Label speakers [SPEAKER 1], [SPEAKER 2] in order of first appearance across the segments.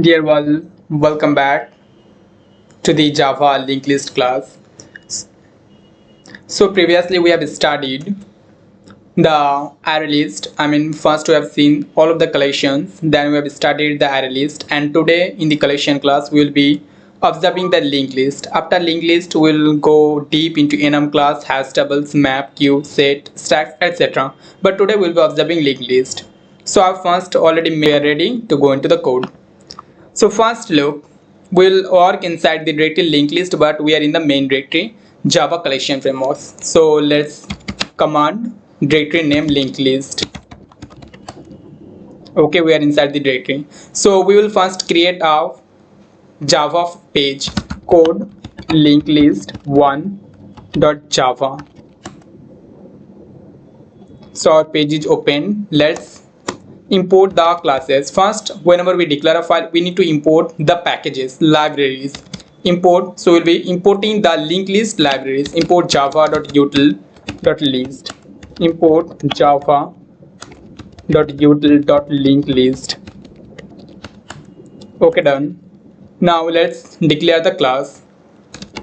[SPEAKER 1] Dear one, welcome back to the Java linked list class. So previously we have studied the array list. First we have seen all of the collections, then we have studied the array list, and today in the collection class we will be observing the linked list. After linked list we will go deep into enum class, hash tables, map, queue, set, stacks, etc. But today we will be observing linked list. So our first already we are ready to go into the code. So first look, we'll work inside the directory linked list, but we are in the main directory Java collection frameworks. So let's command directory name linked list. Okay, we are inside the directory. So we will first create a Java page code linked list 1.java. So our page is open. Let's import the classes. First, whenever we declare a file, we need to import the packages, libraries. Import, so we'll be importing the linked list libraries. Import java.util.list. Import java.util.linked-list. Okay, done. Now let's declare the class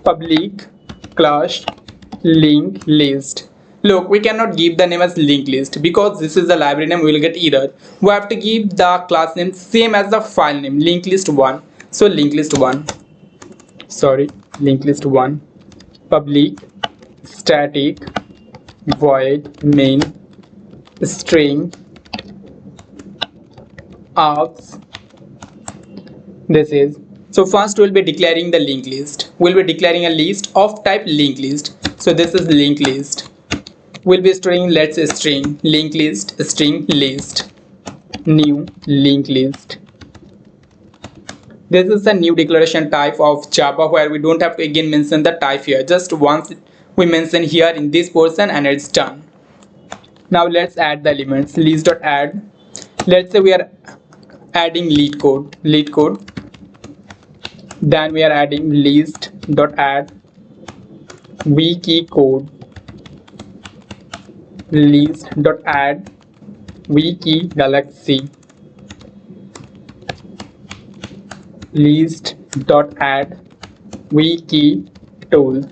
[SPEAKER 1] public class linked list. Look, we cannot give the name as linked list because this is the library name. We will get error. We have to give the class name same as the file name, linked list 1. So linked list 1, linked list 1 public static void main string args. This is, so first we'll be declaring the linked list. We'll be declaring a list of type linked list. So this is linked list. We'll be storing, let's say, string linked list string list new linked list. This is a new declaration type of Java where we don't have to again mention the type here. Just once we mention here in this portion and it's done. Now let's add the elements. List.add. Let's say we are adding LeetCode. Then we are adding list.add WikiCode. List.add WikiGalaxy. List.add WikiTools.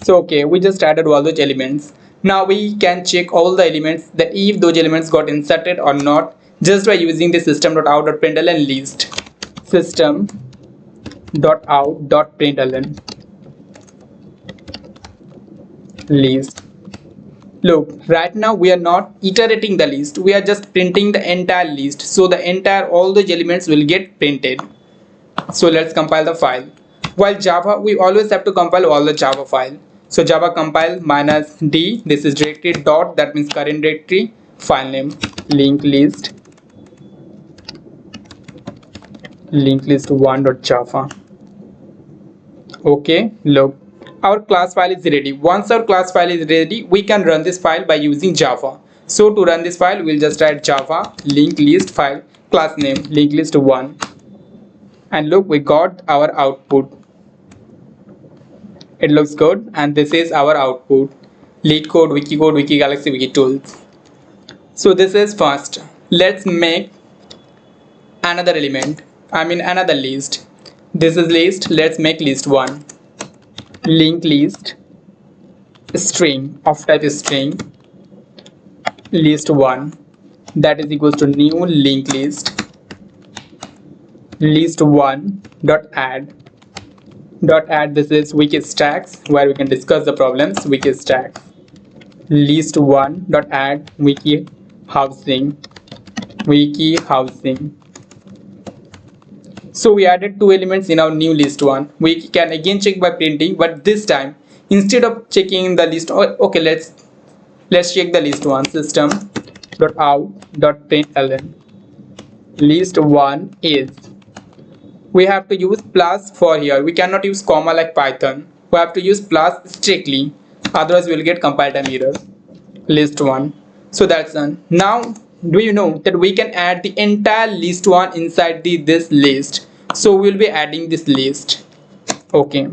[SPEAKER 1] So okay, we just added all those elements. Now we can check all the elements that if those elements got inserted or not just by using the system.out.println list. System.out.println list. Look, right now we are not iterating the list, we are just printing the entire list, so the entire all those elements will get printed. So let's compile the file. While Java, we always have to compile all the Java file. So Java compile -d, this is directory dot, that means current directory, file name linked list 1.java. Okay, look, our class file is ready. Once our class file is ready, we can run this file by using Java. So to run this file, we'll just write Java linked list file, class name linked list 1, and look, we got our output. It looks good, and this is our output: LeetCode, WikiCode, WikiGalaxy, WikiTools. So this is first. Let's make another element, another list. This is list. Let's make list 1 linked list string of type string list 1, that is equals to new linked list 1 dot add. This is WikiStacks, where we can discuss the problems. WikiStacks list 1 dot add wiki housing. So we added 2 elements in our new list 1. We can again check by printing, but this time instead of checking the list, okay, let's check the list 1. System.out.println list 1 is, we have to use plus for here. We cannot use comma like Python. We have to use plus strictly, otherwise we will get compile time error. List 1. So that's done. Now do you know that we can add the entire list 1 inside this list? So we'll be adding this list. Okay,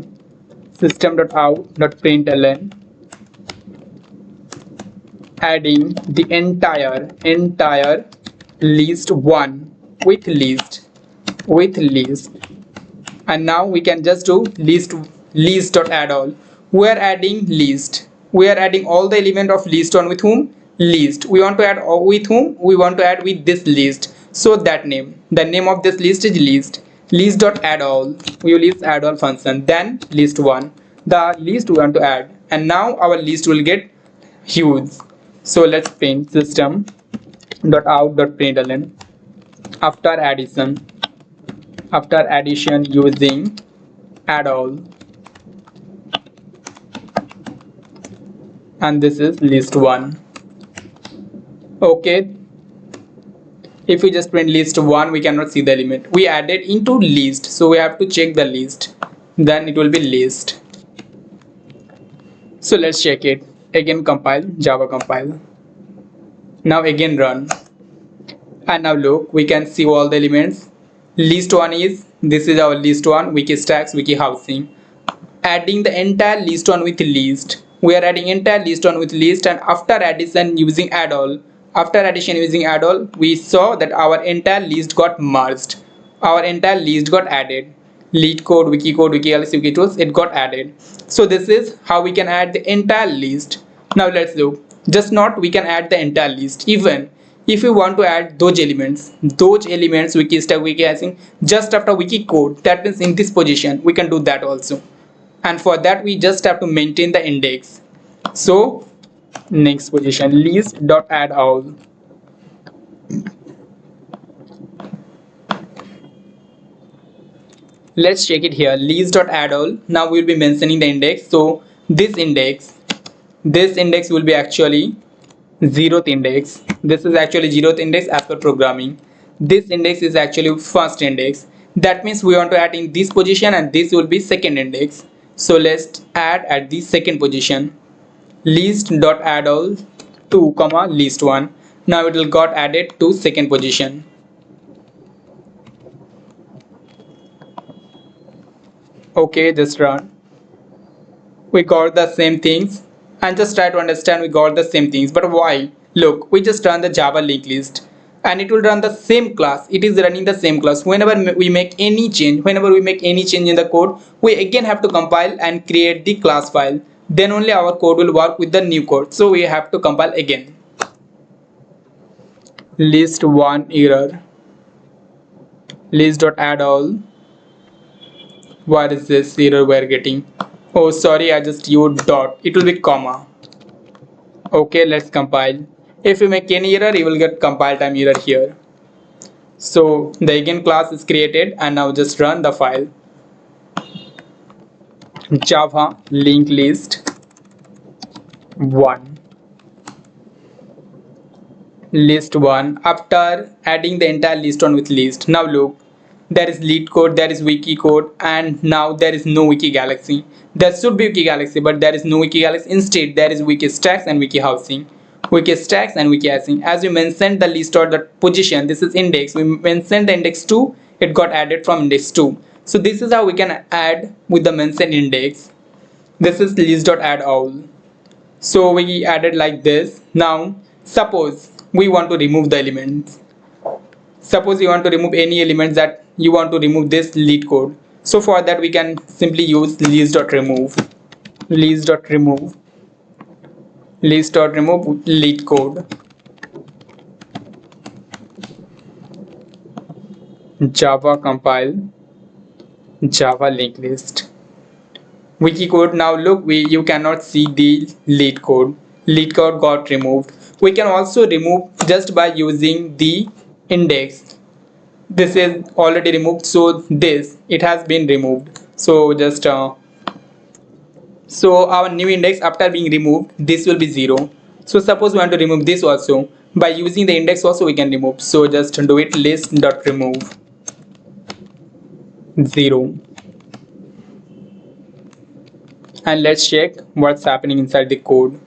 [SPEAKER 1] system.out.println adding the entire list 1 with list with list. And now we can just do list.add all. We are adding list. We are adding all the element of list on with whom? List. We want to add with whom? We want to add with this list. So that name, the name of this list is list. List.add all. We will use add all function. Then list1, the list we want to add. And now our list will get huge. So let's print system.out.println after addition using add all, and this is list1. Okay, if we just print list1, we cannot see the element we added into list, so we have to check the list, then it will be list. So let's check it again. Compile, Java compile. Now again run, and now look, we can see all the elements. List1 is, this is our list1, WikiStacks, WikiHousing. Adding the entire list1 with list. We are adding entire list1 with list, and after addition using add all, we saw that our entire list got merged. Our entire list got added. LeetCode, WikiCode, WikiGalaxy, WikiTools, it got added. So this is how we can add the entire list. Now let's look. Just not we can add the entire list. Even if we want to add those elements WikiStack, WikiHousing, just after WikiCode, that means in this position, we can do that also. And for that we just have to maintain the index. So next position, list.add all. Let's check it here, list.add all. Now we will be mentioning the index. So this index will be actually 0th index. This is actually 0th index as per programming. This index is actually first index. That means we want to add in this position, and this will be second index. So let's add at the second position, list.add all 2, list1. Now it will got added to second position. Okay, just run. We got the same things, and just try to understand we got the same things, but why? Look, we just run the Java linked list, and it will run the same class. It is running the same class. Whenever we make any change in the code, we again have to compile and create the class file. Then only our code will work with the new code. So we have to compile again. List1 error. List.add all. What is this error we are getting? Oh sorry, I just used dot. It will be comma. Okay, let's compile. If you make any error, you will get compile time error here. So the again class is created, and now just run the file. Java linked list 1. List1 after adding the entire list1 with list. Now look, there is LeetCode, there is WikiCode, and now there is no WikiGalaxy. There should be WikiGalaxy, but there is no WikiGalaxy. Instead, there is WikiStacks and WikiHousing. WikiStacks and WikiHousing. As we mentioned the list or the position, this is index. We mentioned the index 2, it got added from index 2. So this is how we can add with the mentioned index. This is list.add all. So we added like this. Now suppose we want to remove the elements. Suppose you want to remove any elements that you want to remove this LeetCode. So for that we can simply use list.remove LeetCode. Java compile, Java linked list. WikiCode. Now look, you cannot see the LeetCode. LeetCode got removed. We can also remove just by using the index. This is already removed, so it has been removed. So just so our new index after being removed, this will be 0. So suppose we want to remove this also, by using the index also we can remove. So just do it, list.remove 0. And let's check what's happening inside the code.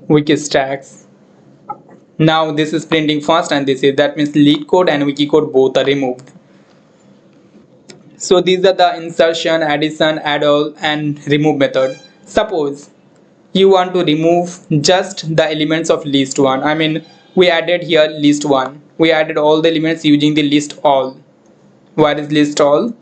[SPEAKER 1] WikiStacks. Now this is printing first, and that means LeetCode and WikiCode both are removed. So these are the insertion, addition, add all, and remove method. Suppose you want to remove just the elements of list1. I mean, we added here list1. we added all the elements using the list all. Where is list all?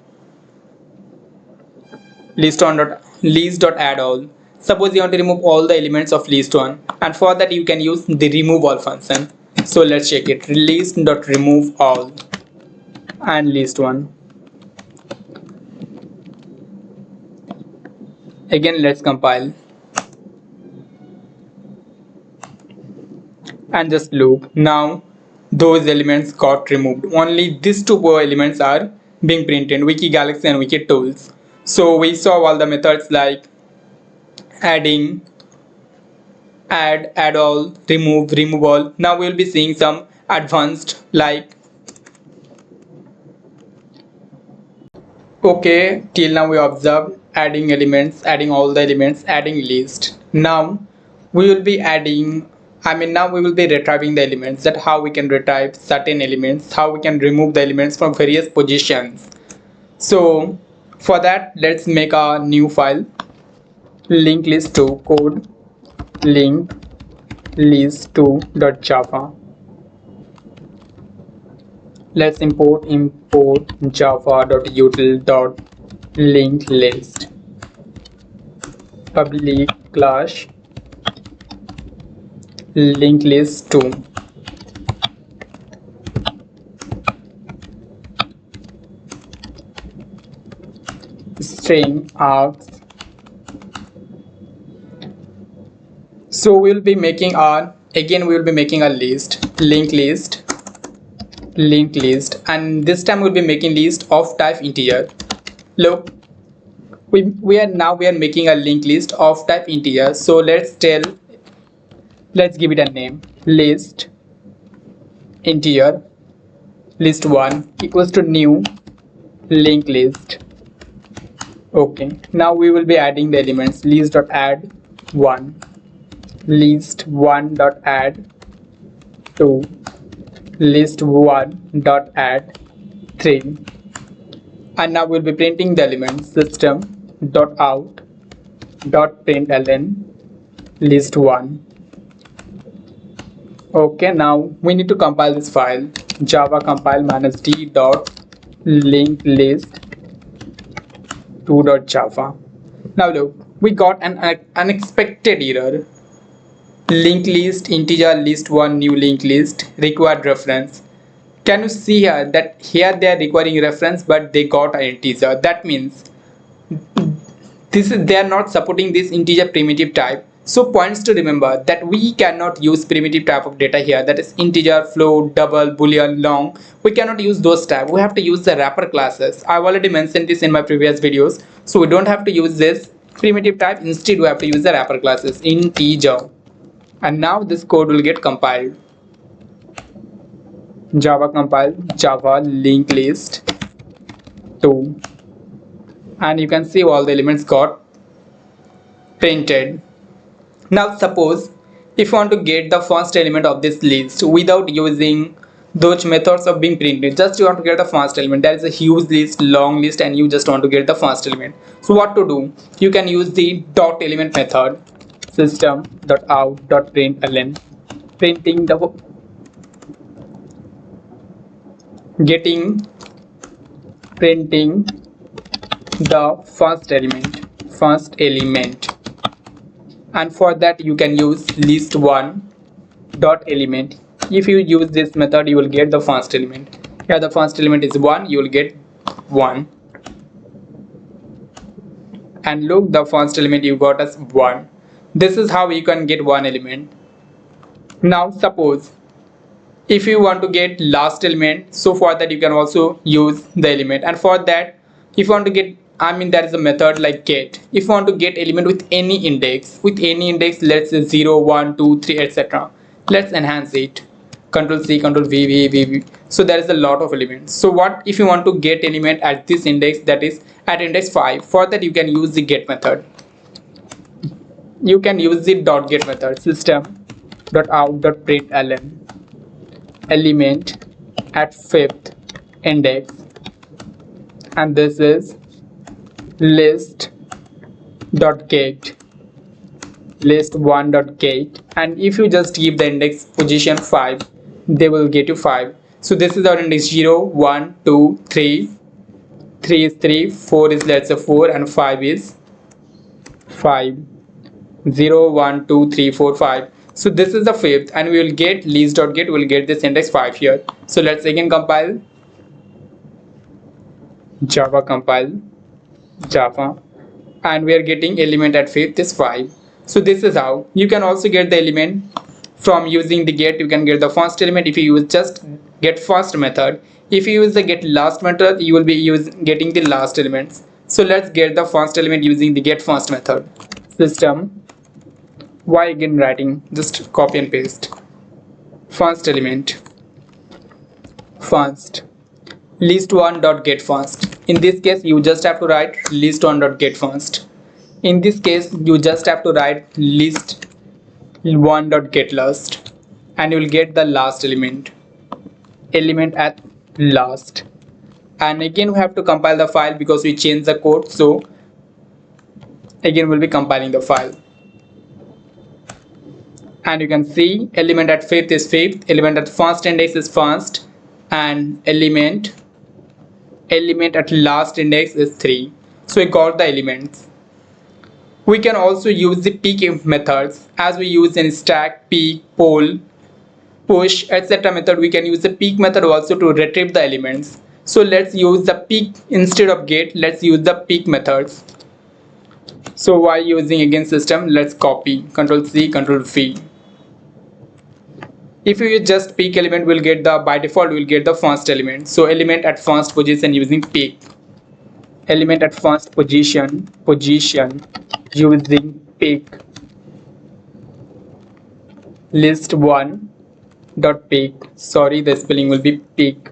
[SPEAKER 1] List.add all. Suppose you want to remove all the elements of list 1, and for that you can use the remove all function. So let's check it. List.remove all and list 1. Again let's compile and just loop. Now those elements got removed. Only these two elements are being printed, WikiGalaxy and WikiTools. So we saw all the methods like adding, add all, remove all. Now we will be seeing some advanced like, okay, till now we observed adding elements, adding all the elements, adding list. Now we will be adding, now we will be retrieving the elements, that how we can retrieve certain elements, how we can remove the elements from various positions. So for that, let's make a new file, linked list to code linked list to.java. Let's import java.util.linked list public class linked list to string args. So we will be making a list, linked list, and this time we'll be making list of type integer. Look, we are making a linked list of type integer. So let's give it a name, list integer list 1 equals to new linked list. Okay, now we will be adding the elements, list.add 1, list1.add 2, list1.add 3, and now we'll be printing the elements, system.out.println list1. Okay, now we need to compile this file, java compile -d dot linked list 2.java. Now look, we got an unexpected error. Linked list integer list 1 new linked list required reference. Can you see here that here they are requiring reference but they got an integer? That means they are not supporting this integer primitive type. So points to remember that we cannot use primitive type of data here, that is integer, float, double, boolean, long. We cannot use those type. We have to use the wrapper classes. I've already mentioned this in my previous videos. So we don't have to use this primitive type. Instead we have to use the wrapper classes, integer. And now this code will get compiled. Java compile, java linked list 2, and you can see all the elements got printed. Now suppose if you want to get the first element of this list without using those methods of being printed, just you want to get the first element. There is a huge list, long list, and you just want to get the first element. So what to do? You can use the dot element method, system.out.println, printing the printing the first element, and for that you can use list1 dot element. If you use this method, you will get the first element. Here the first element is 1, you will get 1, and look, the first element you got as 1. This is how you can get one element. Now suppose if you want to get last element, so for that you can also use the element, and for that if you want to get, there is a method like get. If you want to get element with any index, let's say 0, 1, 2, 3, etc. Let's enhance it, Control C, Control V. So there is a lot of elements. So what if you want to get element at this index, that is at index 5? For that you can use the get method. You can use the dot get method, system.out.println element at 5th index, and this is list.get, list1.get, and if you just give the index position 5, they will get you 5. So this is our index 0, 1, 2, 3. 3 is 3, 4 is let's say 4, and 5 is 5. 0, 1, 2, 3, 4, 5. So this is the fifth, and we will get list.get, we will get this index 5 here. So let's again compile. Java compile. Java. And we are getting element at fifth is 5. So this is how you can also get the element from using the get. You can get the first element if you use just get first method. If you use the get last method, you will be getting the last elements. So let's get the first element using the get first method. System. Why again writing? Just copy and paste. First element. First. List1.get first. In this case, you just have to write list1.get first. In this case, you just have to write list1.get last, and you will get the last element at last. And again, we have to compile the file because we changed the code. So again, we'll be compiling the file. And you can see element at fifth is fifth, element at first index is first, and element at last index is 3. So we got the elements. We can also use the peek methods as we use in stack, peek, poll, push, etc. method. We can use the peek method also to retrieve the elements. So let's use the peek instead of get. Let's use the peek methods. So while using again system, let's copy, Ctrl C, Ctrl V. If you use just peek element, we'll get the by default we'll get the first element. So element at first position using peek. Element at first position using peek. List1 dot peek. Sorry, the spelling will be peek.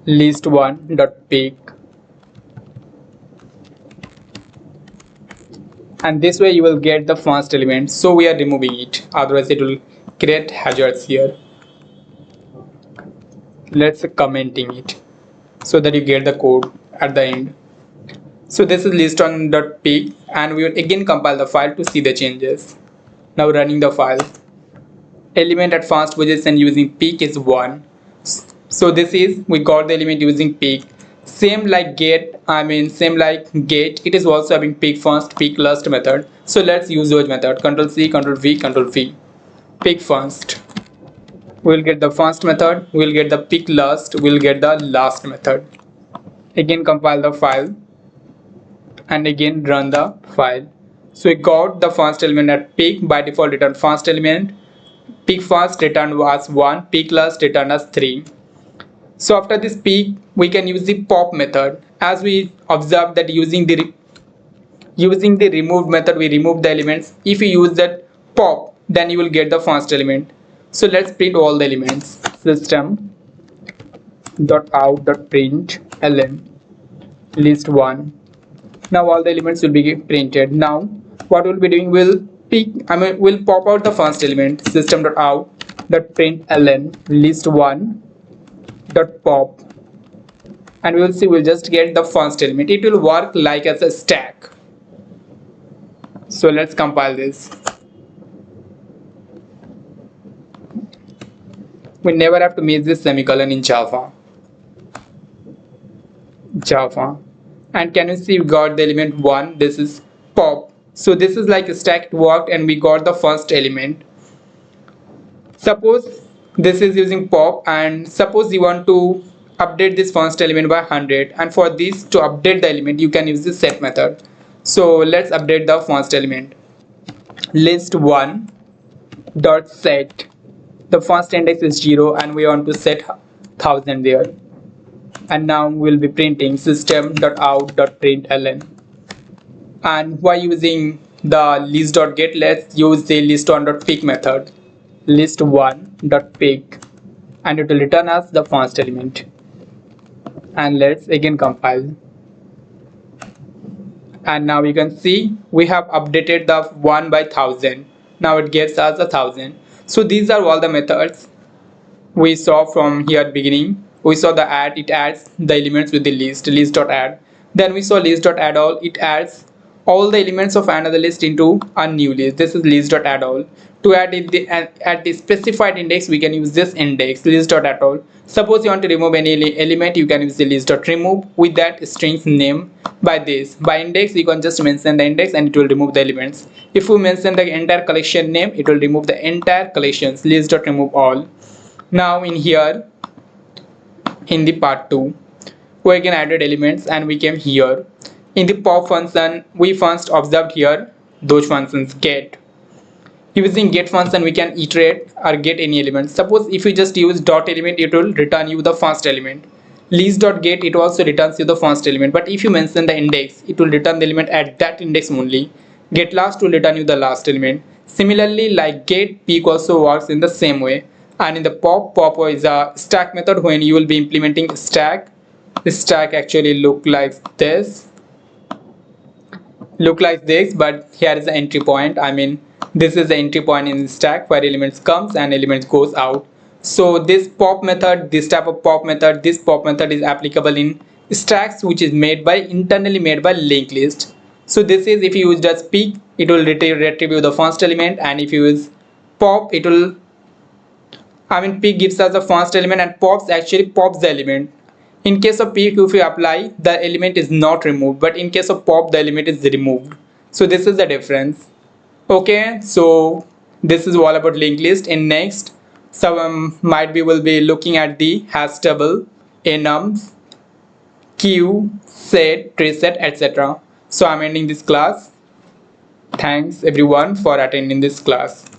[SPEAKER 1] List1 dot peek. And this way you will get the first element. So we are removing it, otherwise it will create hazards here. Let's commenting it so that you get the code at the end. So this is list1.peek, and we will again compile the file to see the changes. Now running the file. Element at first position using peek is 1. So this is we got the element using peek. Same like get, it is also having peek first, peek last method. So let's use those method. Ctrl C, Ctrl V, Ctrl V. Peek first. We'll get the first method. We'll get the peek last. We'll get the last method. Again compile the file. And again run the file. So we got the first element at peek. By default return first element. Peek first return was 1. Peek last return as 3. So after this peek, we can use the pop method. As we observed that using the removed method, we remove the elements. If you use that pop, then you will get the first element. So let's print all the elements. System.out.println list1. Now all the elements will be printed. Now what we'll be doing, we'll pop out the first element. System.out.println list1 dot pop, and we will see we'll just get the first element. It will work like as a stack. So let's compile this. We never have to miss this semicolon in Java. And can you see we got the element 1? This is pop. So this is like a stack, it worked, and we got the first element. Suppose this is using pop, and suppose you want to update this first element by 100, and for this to update the element you can use the set method. So let's update the first element. List1 dot set. The first index is 0 and we want to set 1000 there. And now we'll be printing system.out.println. And while using the list.get, let's use the list1.peek method. List1.peek, and it will return us the first element. And let's again compile. And now you can see we have updated the 1 by 1000. Now it gives us 1000. So these are all the methods we saw from here at beginning. We saw the add, it adds the elements with the list.add. Then we saw list.add all, it adds all the elements of another list into a new list. This is list.add all. To add it at the specified index, we can use this index list.add all. Suppose you want to remove any element, you can use the list.remove with that string's name by this. By index, you can just mention the index and it will remove the elements. If we mention the entire collection name, it will remove the entire collections. List.remove all. Now in here, in the part 2, we can added elements and we came here. In the pop function, we first observed here those functions get. Using get function, we can iterate or get any element. Suppose if you just use dot element, it will return you the first element. List.get, it also returns you the first element. But if you mention the index, it will return the element at that index only. Get last will return you the last element. Similarly, like get peek also works in the same way. And in the pop is a stack method when you will be implementing stack. The stack actually look like this, but here is the entry point. I mean, this is the entry point in the stack where elements comes and elements goes out. So this pop method, this type of pop method, this pop method is applicable in stacks which is internally made by linked list. So this is, if you use just peek, it will retrieve the first element, and if you use pop, it will, peek gives us the first element and pops actually pops the element. In case of peek, if you apply, the element is not removed, but in case of pop, the element is removed. So this is the difference. Okay, so this is all about linked list. In next, so might be will be looking at the hash table, enums, queue, set, tree set, etc. So I'm ending this class. Thanks everyone for attending this class.